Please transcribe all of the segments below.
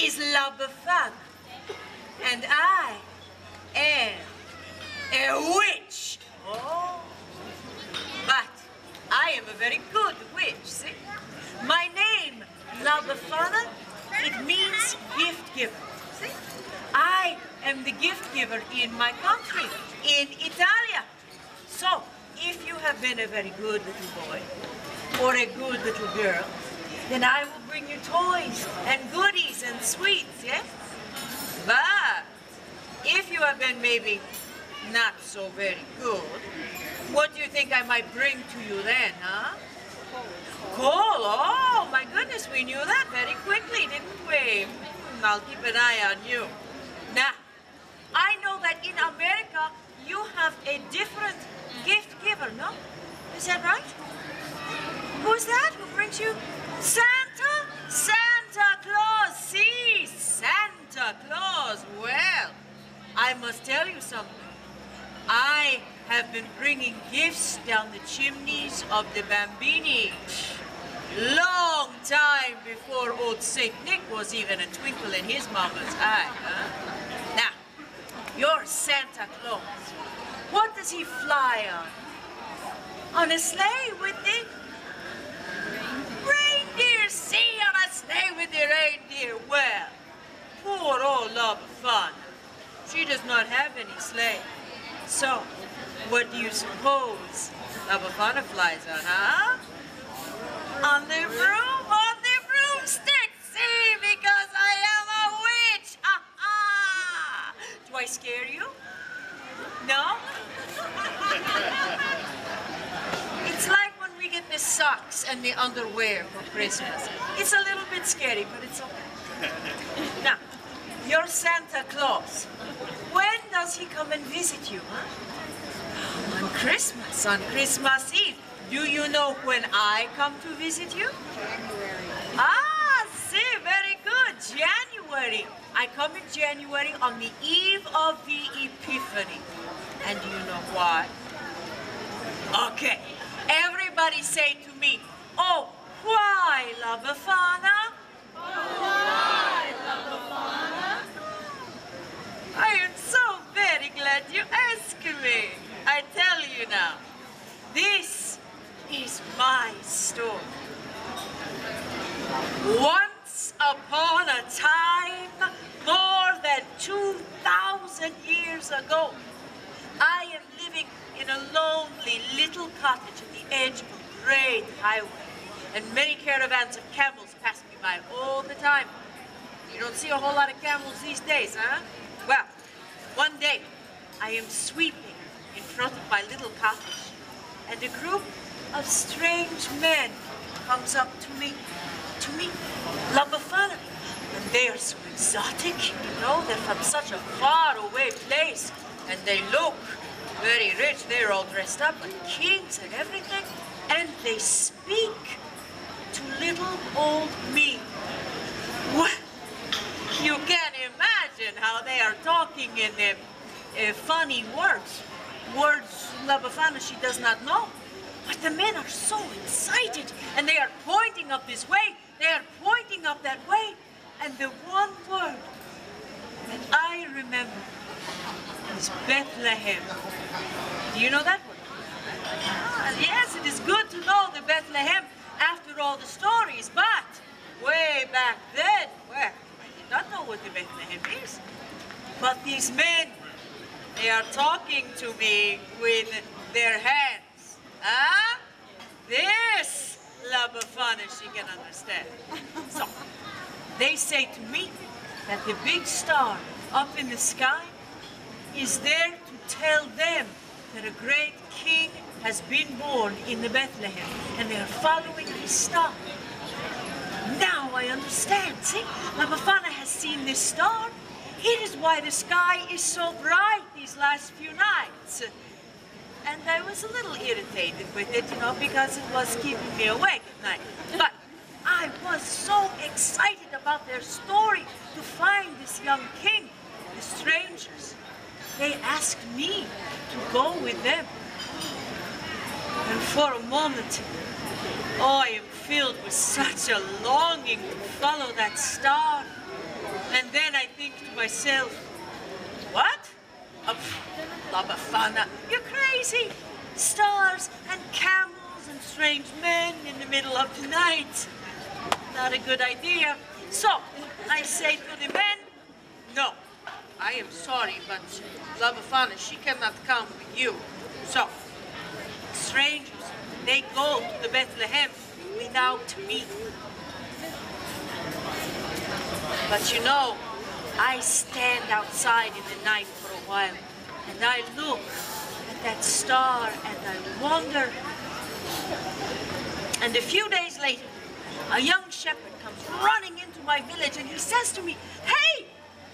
is La Befana, and I am a witch. Oh, but I am a very good witch, see? My name, La Befana, it means gift giver, see? I am the gift giver in my country, in Italia. So, if you have been a very good little boy, or a good little girl, then I will bring you toys and goodies and sweets, yes? But if you have been maybe not so very good, what do you think I might bring to you then, huh? Coal. Oh, my goodness, we knew that very quickly, didn't we? I'll keep an eye on you. Now, I know that in America, you have a different gift giver, no? Is that right? Who's that? Who brings you? Santa? Santa Claus, see, Santa Claus. Well, I must tell you something. I have been bringing gifts down the chimneys of the Bambini long time before old Saint Nick was even a twinkle in his mama's eye, huh? Now, your Santa Claus, what does he fly on? On a sleigh with the reindeer, see, on a sleigh with the reindeer. Well, poor old La Befana, she does not have any sleigh. So, what do you suppose La Befana flies on, huh? On the broom, on the broomstick, see, because I am a witch. Ha-ha! Do I scare you? No? It's like when we get the socks and the underwear for Christmas. It's a little bit scary, but it's okay. Now, your Santa Claus, when does he come and visit you, huh? On Christmas Eve. Do you know when I come to visit you? January. Ah, see, very good, January. I come in January on the eve of the Epiphany. And do you know why? Okay, everybody say to me, oh, why, La Befana? Oh, why, La Befana? I am so very glad you asked me. I tell you now, this is my story. Once upon a time, more than 2,000 years ago, I am living in a lonely little cottage at the edge of a great highway, and many caravans of camels pass me by all the time. You don't see a whole lot of camels these days, huh? Well, one day, I am sweeping in front of my little cottage, and a group of strange men comes up to me, La Befana. And they are so exotic, you know, they're from such a far away place, and they look very rich. They're all dressed up like kings and everything, and they speak to little old me. Well, you can imagine how they are talking in funny words. Words La Befana, she does not know. But the men are so excited, and they are pointing up this way, they are pointing up that way, and the one word that I remember is Bethlehem. Do you know that one? Ah, yes, it is good to know the Bethlehem after all the stories, but way back then, well, I did not know what the Bethlehem is. But these men, they are talking to me with their hands. Ah, this La Befana, she can understand. So, they say to me that the big star up in the sky is there to tell them that a great king has been born in the Bethlehem, and they are following his star. Now I understand, see? La Befana has seen this star. It is why the sky is so bright these last few nights. And I was a little irritated with it, you know, because it was keeping me awake at night. But I was so excited about their story to find this young king. The strangers, they asked me to go with them. And for a moment, oh, I am filled with such a longing to follow that star. And then I think to myself, what? La Befana, you're crazy. Stars and camels and strange men in the middle of the night. Not a good idea. So I say to the men, no, I am sorry, but La Befana, she cannot come with you. So, strangers, they go to the Bethlehem without me. But you know, I stand outside in the night for a while, and I look at that star, and I wonder. And a few days later, a young shepherd comes running into my village, and he says to me, "Hey,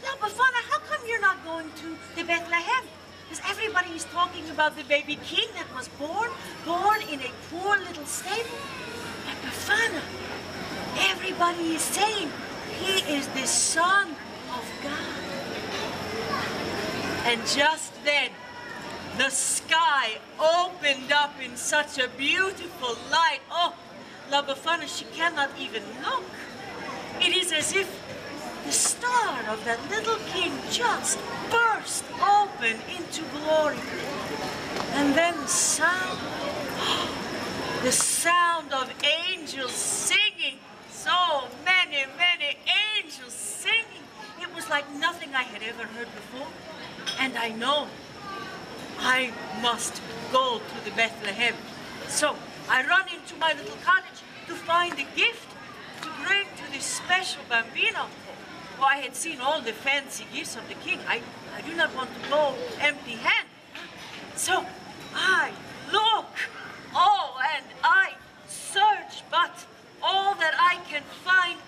La Befana, how come you're not going to the Bethlehem? Because everybody is talking about the baby king that was born in a poor little stable. But Befana, everybody is saying he is the Son of God." And just then, the sky opened up in such a beautiful light. Oh, La Befana, she cannot even look. It is as if the star of that little king just burst open into glory. And then the sound of angels singing, so many, many angels singing. It was like nothing I had ever heard before. And I know I must go to the Bethlehem. So I run into my little cottage to find a gift to bring to this special bambino. Oh, I had seen all the fancy gifts of the king. I do not want to go empty-handed. So I look, oh, and I search, but all that I can find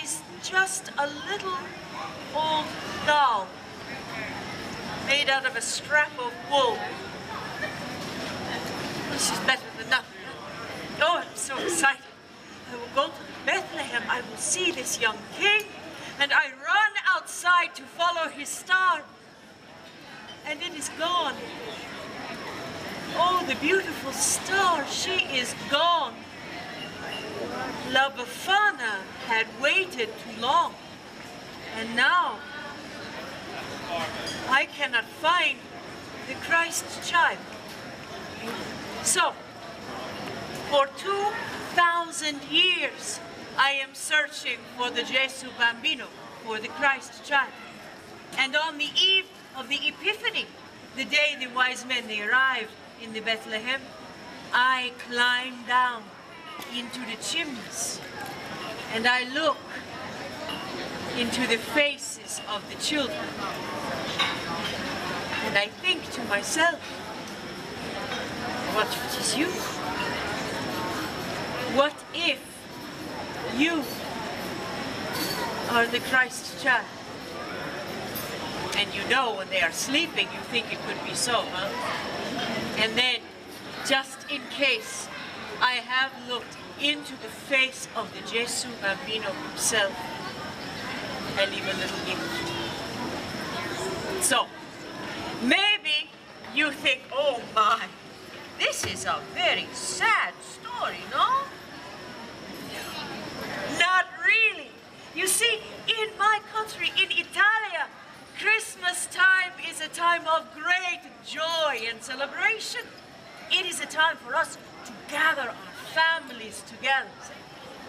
is just a little old doll made out of a strap of wool. This is better than nothing. Oh, I'm so excited. I will go to Bethlehem. I will see this young king. And I run outside to follow his star. And it is gone. Oh, the beautiful star, she is gone. La Befana had waited too long. And now I cannot find the Christ child. So, for 2,000 years, I am searching for the Gesù Bambino, for the Christ child. And on the eve of the Epiphany, the day the wise men they arrived in the Bethlehem, I climb down into the chimneys and I look into the faces of the children. And I think to myself, what if it is you? What if you are the Christ child? And you know when they are sleeping, you think it could be so, huh? And then, just in case, I have looked into the face of the Gesù Bambino himself. I leave a little gift. So, maybe you think, oh my, this is a very sad story, no? Not really. You see, in my country, in Italia, Christmas time is a time of great joy and celebration. It is a time for us to gather our families together.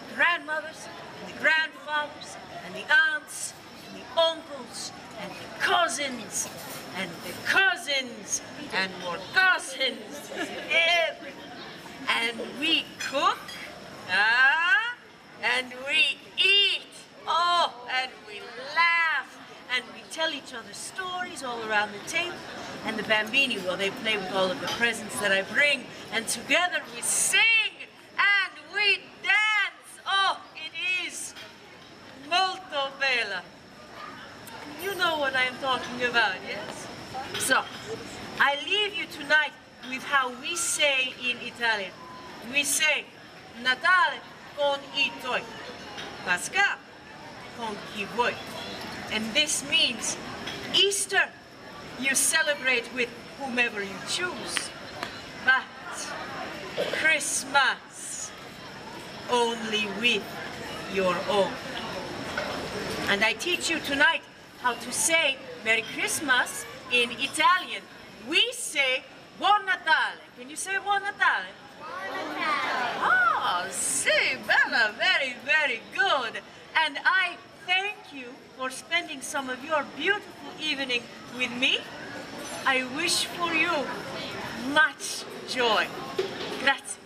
The grandmothers, and the grandfathers, and the aunts, and the uncles, and the cousins, and the cousins, and more cousins. And we cook, and we eat, oh, and we laugh, and we tell each other stories all around the table. And the bambini, well, they play with all of the presents that I bring, and together we sing and we dance. Oh, it is molto bella. You know what I am talking about, yes? So, I leave you tonight with how we say in Italian. We say, Natale con I tuoi, Pasqua con chi vuoi. And this means Easter, you celebrate with whomever you choose. But Christmas, only with your own. And I teach you tonight how to say Merry Christmas in Italian. We say Buon Natale. Can you say Buon Natale? Buon Natale. Ah, sì, Bella, very, very good. And I thank you for spending some of your beautiful evening with me. I wish for you much joy. Grazie.